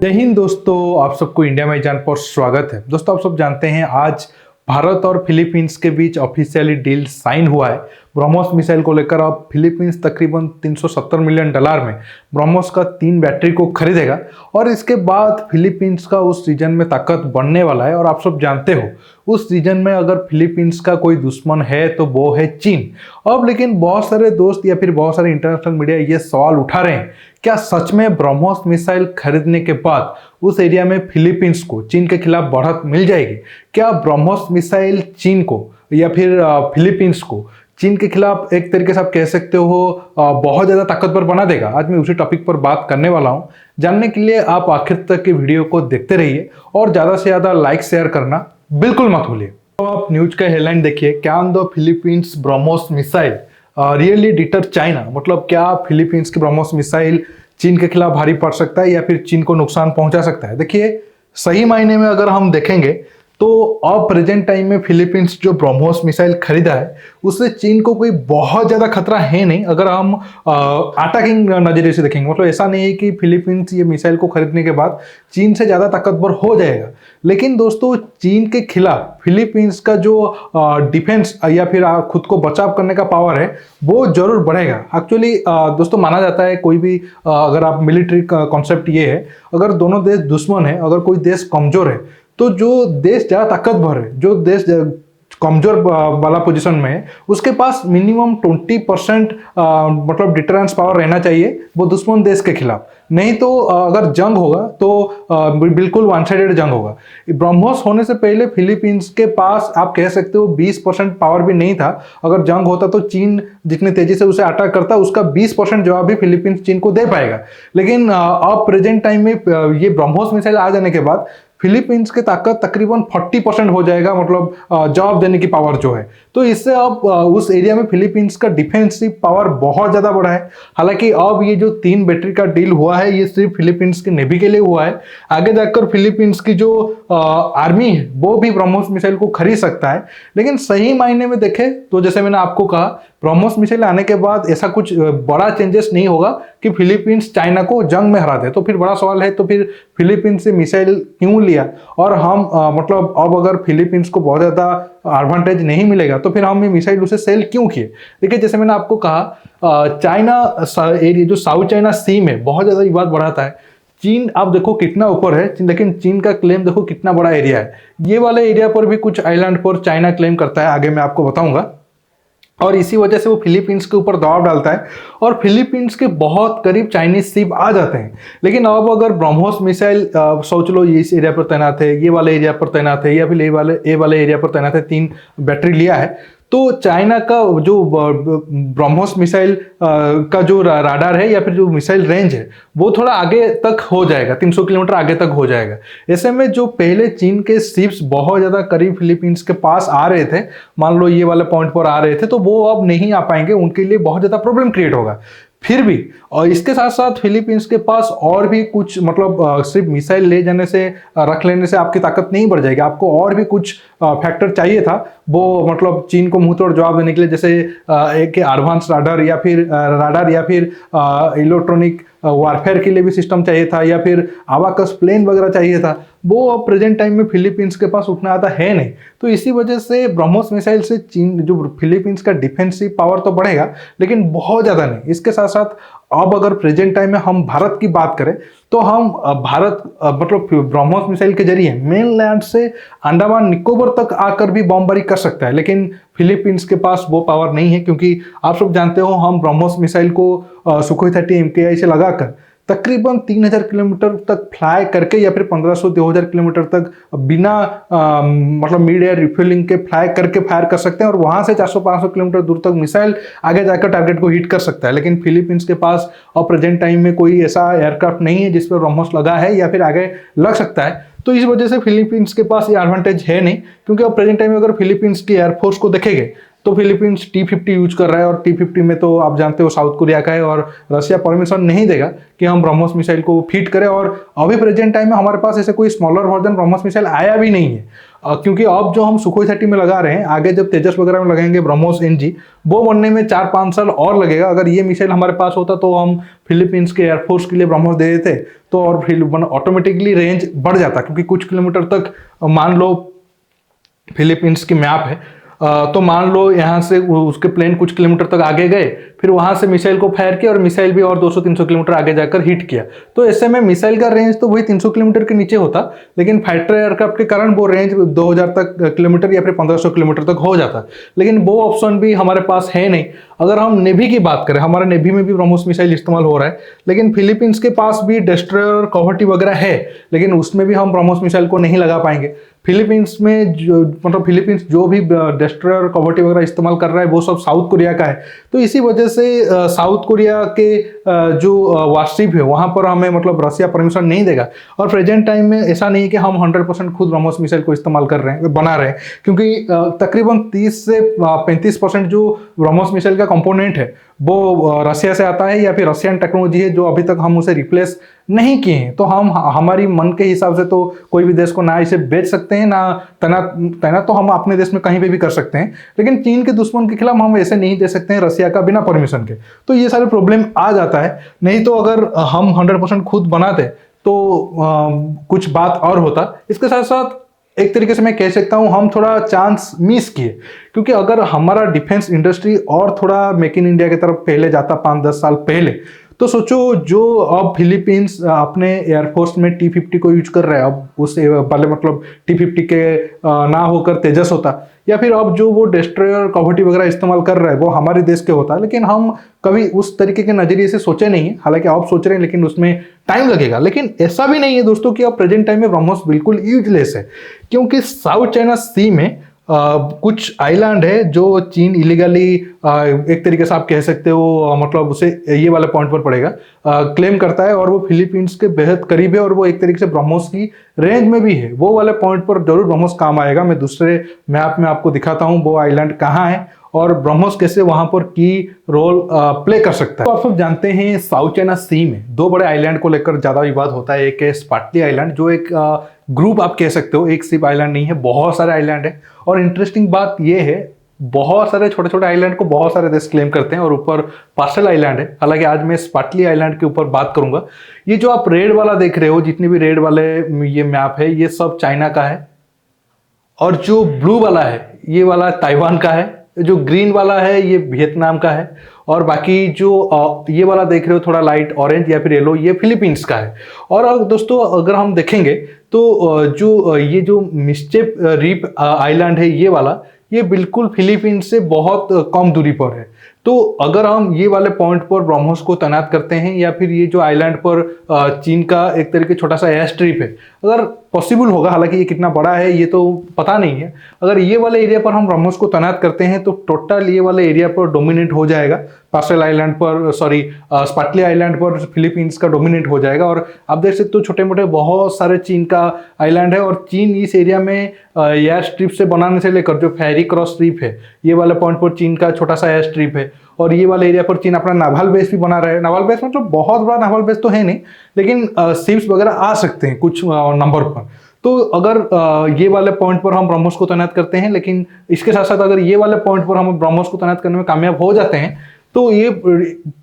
जय हिंद दोस्तों, आप सबको इंडिया में जान पर स्वागत है। दोस्तों, आप सब जानते हैं आज भारत और फिलीपींस के बीच ऑफिशियली डील साइन हुआ है। ब्रह्मोस मिसाइल को लेकर अब फिलीपींस तकरीबन $370 मिलियन में ब्रह्मोस का 3 बैटरी को खरीदेगा और इसके बाद फिलीपींस का उस रीजन में ताकत बढ़ने वाला है। और आप सब जानते हो उस रीजन में अगर फिलीपींस का कोई दुश्मन है तो वो है चीन। अब लेकिन बहुत सारे दोस्त या फिर बहुत सारे इंटरनेशनल मीडिया ये सवाल उठा रहे हैं, क्या सच में ब्रह्मोस मिसाइल खरीदने के बाद उस एरिया में फिलीपींस को चीन के खिलाफ बढ़त मिल जाएगी? क्या ब्रह्मोस मिसाइल चीन को या फिर फिलीपींस को चीन के खिलाफ एक तरीके से आप कह सकते हो बहुत ज़्यादा ताकतवर बना देगा? आज मैं उसी टॉपिक पर बात करने वाला हूं। जानने के लिए आप आखिर तक की वीडियो को देखते रहिए और ज़्यादा से ज़्यादा लाइक शेयर करना बिल्कुल मत भूलिए। तो आप न्यूज का हेडलाइन देखिए, can the Philippines BrahMos missile really deter China? मतलब क्या फिलीपींस की ब्रह्मोस मिसाइल चीन के खिलाफ भारी पड़ सकता है या फिर चीन को नुकसान पहुंचा सकता है? देखिए, सही मायने में अगर हम देखेंगे तो अब प्रेजेंट टाइम में फिलीपींस जो ब्रह्मोस मिसाइल खरीदा है उससे चीन को कोई बहुत ज़्यादा खतरा है नहीं, अगर हम अटैकिंग नजरिए से देखेंगे। मतलब ऐसा नहीं है कि फिलीपींस ये मिसाइल को खरीदने के बाद चीन से ज़्यादा ताकतवर हो जाएगा। लेकिन दोस्तों, चीन के खिलाफ फिलीपींस का जो डिफेंस या फिर खुद को बचाव करने का पावर है वो जरूर बढ़ेगा। एक्चुअली दोस्तों, माना जाता है कोई भी अगर आप मिलिट्री कॉन्सेप्ट ये है, अगर दोनों देश दुश्मन है, अगर कोई देश कमजोर है तो जो देश ज़्यादा ताकतवर है, जो देश कमजोर वाला पोजीशन में है, उसके पास मिनिमम 20% मतलब डिटरेंस पावर रहना चाहिए वो दुश्मन देश के खिलाफ। नहीं तो अगर जंग होगा तो बिल्कुल वन साइडेड जंग होगा। ब्रह्मोस होने से पहले फिलीपींस के पास आप कह सकते हो 20% पावर भी नहीं था। अगर जंग होता तो चीन जितनी तेजी से उसे अटैक करता उसका 20% जवाब भी फिलीपींस चीन को दे पाएगा। लेकिन अब प्रेजेंट टाइम में ये ब्रह्मोस मिसाइल आ जाने के बाद फिलीपींस की ताकत तकरीबन 40% हो जाएगा, मतलब जवाब देने की पावर जो है। तो इससे अब उस एरिया में फिलीपींस का डिफेंसिव पावर बहुत ज़्यादा बढ़ा है। हालांकि अब ये जो 3 बैटरी का डील हुआ है ये सिर्फ फिलीपींस की नेवी के लिए हुआ है। आगे जाकर फिलीपींस की जो आर्मी है वो भी ब्रह्मोस मिसाइल को खरीद सकता है। लेकिन सही मायने में देखें तो जैसे मैंने आपको कहा, ब्रह्मोस मिसाइल आने के बाद ऐसा कुछ बड़ा चेंजेस नहीं होगा कि फिलीपींस चाइना को जंग में हरा दे। तो फिर बड़ा सवाल है, तो फिर फिलीपींस से मिसाइल क्यों लिया? और हम मतलब अब अगर फिलीपींस को बहुत ज़्यादा एडवांटेज नहीं मिलेगा तो फिर हम ये मिसाइल उसे सेल क्यों किए? देखिए, जैसे मैंने आपको कहा, चाइना एरिया जो साउथ चाइना सी में बहुत ज़्यादा विवाद बढ़ाता है। चीन आप देखो कितना ऊपर है, लेकिन चीन का क्लेम देखो कितना बड़ा एरिया है। ये वाले एरिया पर भी कुछ आइलैंड पर चाइना क्लेम करता है, आगे मैं आपको बताऊंगा। और इसी वजह से वो फिलीपींस के ऊपर दबाव डालता है और फिलीपींस के बहुत करीब चाइनीज शिप आ जाते हैं। लेकिन अब अगर ब्रह्मोस मिसाइल सोच लो ये इस एरिया पर तैनात है, ये वाले एरिया पर तैनात है या फिर ए वाले एरिया पर तैनात है, 3 बैटरी लिया है, तो चाइना का जो ब्रह्मोस मिसाइल का जो राडार है या फिर जो मिसाइल रेंज है वो थोड़ा आगे तक हो जाएगा, 300 किलोमीटर आगे तक हो जाएगा। ऐसे में जो पहले चीन के शिप्स बहुत ज़्यादा करीब फिलीपींस के पास आ रहे थे, मान लो ये वाले पॉइंट पर आ रहे थे, तो वो अब नहीं आ पाएंगे, उनके लिए बहुत ज़्यादा प्रॉब्लम क्रिएट होगा। फिर भी और इसके साथ साथ फिलीपींस के पास और भी कुछ मतलब सिर्फ मिसाइल ले जाने से रख लेने से आपकी ताकत नहीं बढ़ जाएगी। आपको और भी कुछ फैक्टर चाहिए था, वो मतलब चीन को मुंह तोड़ जवाब देने के लिए, जैसे एक एडवांस राडार या फिर इलेक्ट्रॉनिक वारफेयर के लिए भी सिस्टम चाहिए था, या फिर आवाकस प्लेन वगैरह चाहिए था। वो अब प्रेजेंट टाइम में फिलीपींस के पास उतना आता है नहीं। तो इसी वजह से ब्रह्मोस मिसाइल से चीन जो फिलीपींस का डिफेंसिव पावर तो बढ़ेगा लेकिन बहुत ज़्यादा नहीं। इसके साथ साथ अब अगर प्रेजेंट टाइम में हम भारत की बात करें तो हम भारत मतलब ब्रह्मोस मिसाइल के जरिए मेन लैंड से अंडमान निकोबार तक आकर भी बमबारी कर सकता है। लेकिन फिलीपींस के पास वो पावर नहीं है, क्योंकि आप सब जानते हो हम ब्रह्मोस मिसाइल को सुखोई 30 MKI से लगाकर तकरीबन 3000 किलोमीटर तक फ्लाई करके या फिर 1500-2000 किलोमीटर तक बिना मतलब मिड एयर रिफ्यूलिंग के फ्लाई करके फायर कर सकते हैं और वहां से 400-500 किलोमीटर दूर तक मिसाइल आगे जाकर टारगेट को हिट कर सकता है। लेकिन फिलीपींस के पास अब प्रेजेंट टाइम में कोई ऐसा एयरक्राफ्ट नहीं है जिस पर ब्रह्मोस लगा है या फिर आगे लग सकता है। तो इस वजह से फिलीपींस के पास ये एडवांटेज है नहीं, क्योंकि अब प्रेजेंट टाइम में अगर फिलीपींस की एयरफोर्स को देखेंगे तो फिलीपींस T-50 यूज कर रहा है और T-50 में तो आप जानते हो साउथ कोरिया का है और रशिया परमिशन नहीं देगा कि हम ब्रह्मोस मिसाइल को फीड करें। और अभी प्रेजेंट टाइम में हमारे पास ऐसे कोई स्मॉलर वर्जन ब्रह्मोस मिसाइल आया भी नहीं है। क्योंकि अब जो हम सुखोई 30 में लगा रहे हैं, आगे जब तेजस वगैरह में लगाएंगे ब्रह्मोस NG, वो बनने में 4-5 साल और लगेगा। अगर ये मिसाइल हमारे पास होता तो हम फिलीपींस के एयरफोर्स के लिए ब्रह्मोस दे देते तो और फिर ऑटोमेटिकली रेंज बढ़ जाता, क्योंकि कुछ किलोमीटर तक मान लो फिलीपींस की मैप है, तो मान लो यहाँ से उसके प्लेन कुछ किलोमीटर तक आगे गए, फिर वहां से मिसाइल को फायर किया और मिसाइल भी और 200-300 किलोमीटर आगे जाकर हिट किया, तो ऐसे में मिसाइल का रेंज तो वही 300 किलोमीटर के नीचे होता, लेकिन फाइटर एयरक्राफ्ट के कारण वो रेंज 2000 तक किलोमीटर या फिर 1500 किलोमीटर तक हो जाता। लेकिन वो ऑप्शन भी हमारे पास है नहीं। अगर हम नेवी की बात करें, हमारे नेवी में भी ब्रह्मोस मिसाइल इस्तेमाल हो रहा है, लेकिन फिलीपींस के पास भी डिस्ट्रॉयर कवर्टी वगैरह है, लेकिन उसमें भी हम ब्रह्मोस मिसाइल को नहीं लगा पाएंगे। फिलीपींस में फिलीपींस जो भी डिस्ट्रॉयर कवर्टी वगैरह इस्तेमाल कर रहा है वो सब साउथ कोरिया का है, तो इसी वजह से साउथ कोरिया के जो वारशिप है वहां पर हमें रसिया परमिशन नहीं देगा। और प्रेजेंट टाइम में ऐसा नहीं है कि हम 100% खुद ब्रह्मोस मिसाइल को इस्तेमाल कर रहे हैं, बना रहे हैं, क्योंकि तकरीबन 30 से 35% जो ब्रह्मोस मिसाइल का कंपोनेंट है वो रसिया से आता है, या फिर रशियन टेक्नोलॉजी है जो अभी तक हम उसे रिप्लेस नहीं किए हैं। तो हम हमारी मन के हिसाब से तो कोई भी देश को ना इसे बेच सकते हैं, ना तैनात तो हम अपने देश में कहीं पे भी कर सकते हैं, लेकिन चीन के दुश्मन के खिलाफ हम ऐसे नहीं दे सकते हैं रसिया का बिना परमिशन के। तो ये सारे प्रॉब्लम आ जाता है। नहीं तो अगर हम 100% खुद बनाते तो कुछ बात और होता। इसके साथ साथ एक तरीके से मैं कह सकता हूं हम थोड़ा चांस मिस किए, क्योंकि अगर हमारा डिफेंस इंडस्ट्री और थोड़ा मेक इन इंडिया की तरफ पहले जाता 5-10 साल पहले, तो सोचो जो अब फिलीपींस अपने एयरफोर्स में T-50 को यूज कर रहा है, अब उस वाले T-50 के ना होकर तेजस होता, या फिर अब जो वो डिस्ट्रॉयर कवर्टी वगैरह इस्तेमाल कर रहा है वो हमारे देश के होता, लेकिन हम कभी उस तरीके के नजरिए से सोचे नहीं है। हालांकि आप सोच रहे हैं, लेकिन उसमें टाइम लगेगा। लेकिन ऐसा भी नहीं है दोस्तों कि अब प्रेजेंट टाइम में ब्रह्मोस बिल्कुल यूजलेस है, क्योंकि साउथ चाइना सी में कुछ आइलैंड है जो चीन इलीगली एक तरीके से आप कह सकते हो, उसे ये वाले पॉइंट पर पड़ेगा, क्लेम करता है, और वो फिलीपींस के बेहद करीब है, और वो एक तरीके से ब्रह्मोस की रेंज में भी है। वो वाले पॉइंट पर जरूर ब्रह्मोस काम आएगा। मैं दूसरे मैप में आपको दिखाता हूँ वो आइलैंड कहाँ है और ब्रह्मोस कैसे वहां पर की रोल प्ले कर सकता है। तो आप सब जानते हैं साउथ चाइना सी में 2 बड़े आइलैंड को लेकर ज्यादा विवाद होता है। एक है स्पार्टली आइलैंड, जो एक ग्रुप आप कह सकते हो, एक सिर्फ आइलैंड नहीं है, बहुत सारे आइलैंड है। और इंटरेस्टिंग बात यह है, बहुत सारे छोटे छोटे आइलैंड को बहुत सारे देश क्लेम करते हैं, और ऊपर पार्सल आइलैंड है। हालांकि आज मैं स्पार्टली आइलैंड के ऊपर बात करूंगा। ये जो आप रेड वाला देख रहे हो, जितने भी रेड वाले ये मैप है, ये सब चाइना का है, और जो ब्लू वाला है ये वाला ताइवान का है, जो ग्रीन वाला है ये वियतनाम का है, और बाकी जो ये वाला देख रहे हो थोड़ा लाइट ऑरेंज या फिर येलो, ये फिलीपींस का है। और दोस्तों अगर हम देखेंगे तो ये जो मिस्चेफ रीप आइलैंड है ये वाला, ये बिल्कुल फिलीपींस से बहुत कम दूरी पर है। तो अगर हम ये वाले पॉइंट पर ब्रह्मोस को तैनात करते हैं, या फिर ये जो आइलैंड पर चीन का एक तरीके छोटा सा एयर स्ट्रिप है, अगर पॉसिबल होगा, हालांकि ये कितना बड़ा है ये तो पता नहीं है, अगर ये वाले एरिया पर हम ब्रह्मोस को तैनात करते हैं तो टोटल ये वाले एरिया पर डोमिनेट हो जाएगा। पार्सल आइलैंड पर स्पार्टली आइलैंड पर फिलीपींस का डोमिनेट हो जाएगा। और आप देख सकते हो छोटे मोटे बहुत सारे चीन का आइलैंड है, और चीन इस एरिया में एयर स्ट्रिप से बनाने से लेकर जो फेरी क्रॉस स्ट्रिप है, ये वाले पॉइंट पर चीन का छोटा सा एयर स्ट्रिप है, और ये वाले एरिया पर चीन अपना नावल बेस भी बना रहा है। नावल बेस बहुत बड़ा नावल बेस तो है नहीं, लेकिन शिप्स वगैरह आ सकते हैं कुछ नंबर पर। तो अगर ये वाले पॉइंट पर हम ब्रह्मोस को तैनात करते हैं, लेकिन इसके साथ साथ अगर ये वाले पॉइंट पर हम ब्रह्मोस को तैनात करने में कामयाब हो जाते हैं, तो ये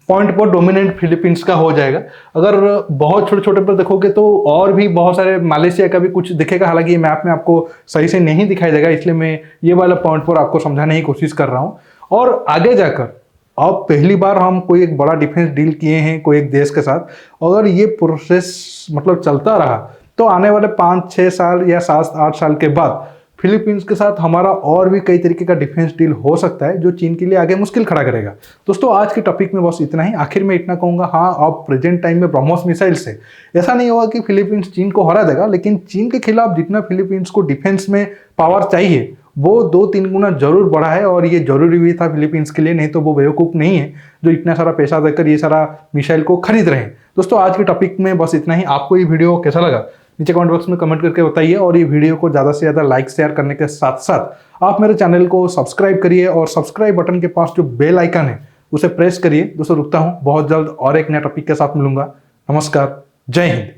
पॉइंट पर डोमिनेंट फिलीपींस का हो जाएगा। अगर बहुत छोटे छोटे पर देखोगे तो और भी बहुत सारे, मलेशिया का भी कुछ दिखेगा, हालांकि ये मैप में आपको सही से नहीं दिखाई देगा, इसलिए मैं ये वाला पॉइंट पर आपको समझाने की कोशिश कर रहा हूँ। और आगे जाकर अब पहली बार हम कोई एक बड़ा डिफेंस डील किए हैं कोई एक देश के साथ, अगर ये प्रोसेस चलता रहा तो आने वाले 5-6 साल या 7-8 साल के बाद फिलीपींस के साथ हमारा और भी कई तरीके का डिफेंस डील हो सकता है, जो चीन के लिए आगे मुश्किल खड़ा करेगा। दोस्तों आज के टॉपिक में बस इतना ही। आखिर में इतना कहूंगा, हाँ अब प्रेजेंट टाइम में ब्रह्मोस मिसाइल से ऐसा नहीं होगा कि फिलीपींस चीन को हरा देगा, लेकिन चीन के खिलाफ जितना फिलीपींस को डिफेंस में पावर चाहिए वो 2-3 गुना जरूर बढ़ा है, और ये जरूरी भी था फिलीपींस के लिए, नहीं तो वो बेवकूफ नहीं है जो इतना सारा पैसा देकर ये सारा मिसाइल को खरीद रहे हैं। दोस्तों आज के टॉपिक में बस इतना ही। आपको ये वीडियो कैसा लगा नीचे कमेंट बॉक्स में कमेंट करके बताइए, और ये वीडियो को ज़्यादा से ज़्यादा लाइक शेयर करने के साथ साथ आप मेरे चैनल को सब्सक्राइब करिए, और सब्सक्राइब बटन के पास जो बेल आइकन है उसे प्रेस करिए। दोस्तों रुकता हूँ, बहुत जल्द और एक नया टॉपिक के साथ मिलूंगा। नमस्कार, जय हिंद।